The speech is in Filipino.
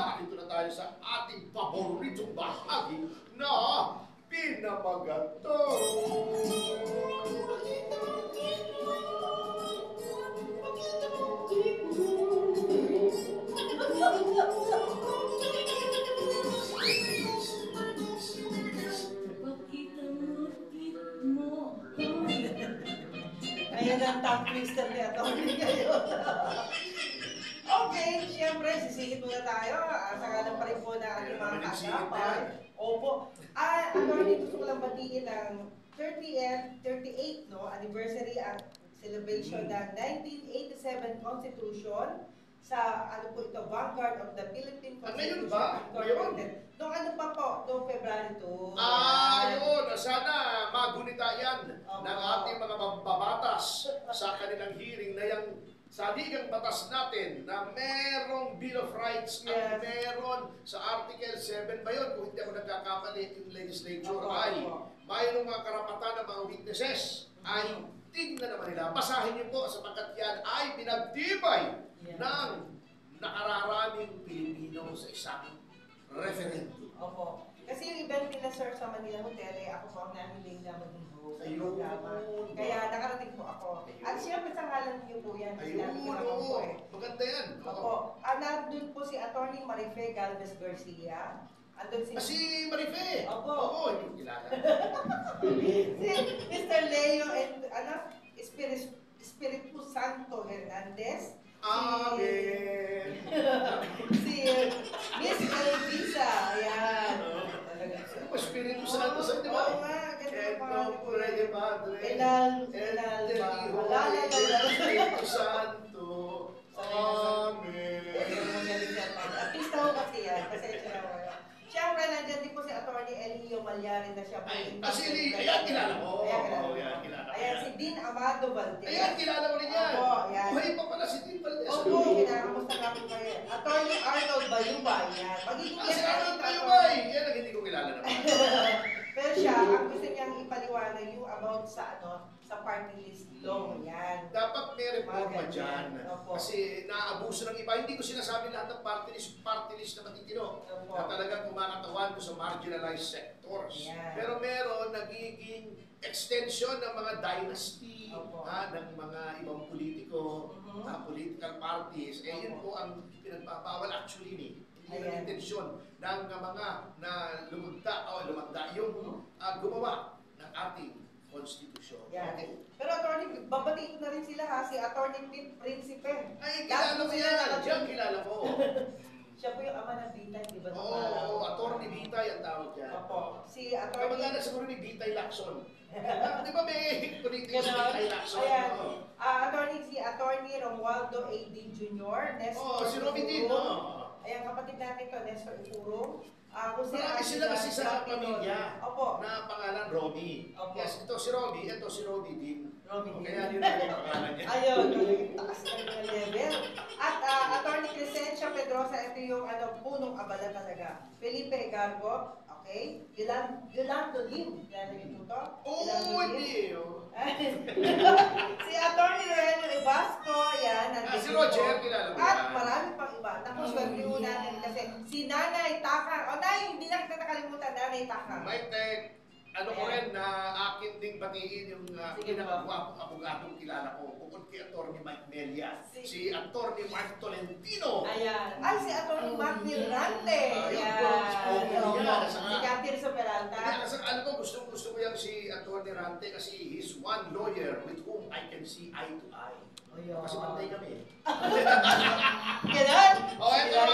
narito na tayo sa ating paboritong bahagi na pinamagato. Ayan ang tongue twister ni Atty. ngayon. Okay, siyempre, sisingit muna tayo. Sa kanan pa rin po na ating mga kasapay. Opo. Atty, gusto ko lang batiin ng 38th anniversary ang celebration ng 1987 Constitution sa ano po ito, Vanguard of the Philippine Constitution. Ngayon ba? Incorporated. Noong ano pa po? Noong February 2. Yun. Sana magunita yan ng ating mga babatas sa kanilang hearing na yung saligang batas natin na merong Bill of Rights at meron sa Article 7 ba yun? Kung hindi ako nagkakamali yung legislature ay mayroong mga karapatan ng mga witnesses ay tignan naman nila. Basahin niyo po sapagkat yan ay pinagtibay ng nakararaming Pilipino sa isang referendum. Opo. Kasi yung event nila, sir, sa Manila Hotel, ako po ang nahiling na maging host sa programa. Kaya nakarating po ako. At siyempre sa ngalan niyo po yan. Maganda yan. Opo. Nandun po si Atty. Marife Galvez Garcia. Andun si Marife? Opo. Oo, hindi kilala. Si Mr. Leo and Espiritu Santo Hernandez. Amen. Si Miss Elvisa. Ayan. Espiritu Santo sa di ba? Oo nga. Espiritu Santo. Amen. Artista ko kasi yan. Pasensya na wala. Siyempre, nandiyan din po si Atty. Elio Malyarin na siya po. Si Elio, ayan, kilala ko. Ayan, si Dean Amado Valdez. Ayan, kilala ko rin yan. Opo, yan. Buhay pa pala si Dean Valdez. Opo, kinakamusta nga po kayo. Atty. Arnold Bayubay, yan. Si Arnold Bayubay! Yan ang hindi ko kilala naman. Pero siya, ang gusto niyang ipaliwanag yung about sa sa party list law, yan. Dapat may reforma dyan. Opo. Kasi naaabuso ng iba. Hindi ko sinasabi lahat ng party list na matitino. Na talagang kumakatawan ko sa marginalized sectors. Yan. Pero meron nagiging extension ng mga dynasty, ng mga ibang politiko, political parties. Yun po ang pinagpapawal actually ni. Hindi ang intensyon ng mga na lumagda yung gumawa ng ating konstitusyon. Okay. Pero attorney, babatiin na rin sila ha, si Atty. Pete Principe. Ay, kilala mo yan. Diyan kilala ko. Siya po yung ama ng Bitay, di ba? Oo, Atty. Bitay ang tawag yan. Opo. Si Atty. Kamagana siguro ni Bitay Lacson. Di ba may politiko si Bitay Lacson? Ayan. Si Atty. Romualdo A. Din Jr. Nestor si Robby Din. Ayan, kapatid natin to, Nestor Ipuro. Marami sila kasi sa pamilya Opo. na pangalan Robby. Yes, ito si Robby Din. Robby Din. Kaya yun ang pangalan niya. Ayun, taas na yung level. At Atty. Crescencia Pedrosa, ito yung punong abala talaga. Felipe Gargo, okay? Yolando Lim, kilala niyo po to? Oo, hindi. Si Atty. Rogelio Ibasco, yan. Si Roger, kilala mo yan. At marami pang iba. Naku, swerte mo natin kasi si Nanay Takang. Nay, hindi lang kita nakalimutan, Nanay Takang. Ko rin na akin ding batiin yung pinakagwapong abogadong kilala ko. Bukod kay Atty. Mike Melias. Si Atty. Mark Tolentino. Ayan. Ay, si Atty. Mark Mirante. Si Catherine Soperalta. Alam ko, gusto ko yan si Atty. Mirante kasi he's one lawyer with whom I can see eye to eye. Kasi pantay kami. Ganon? Ito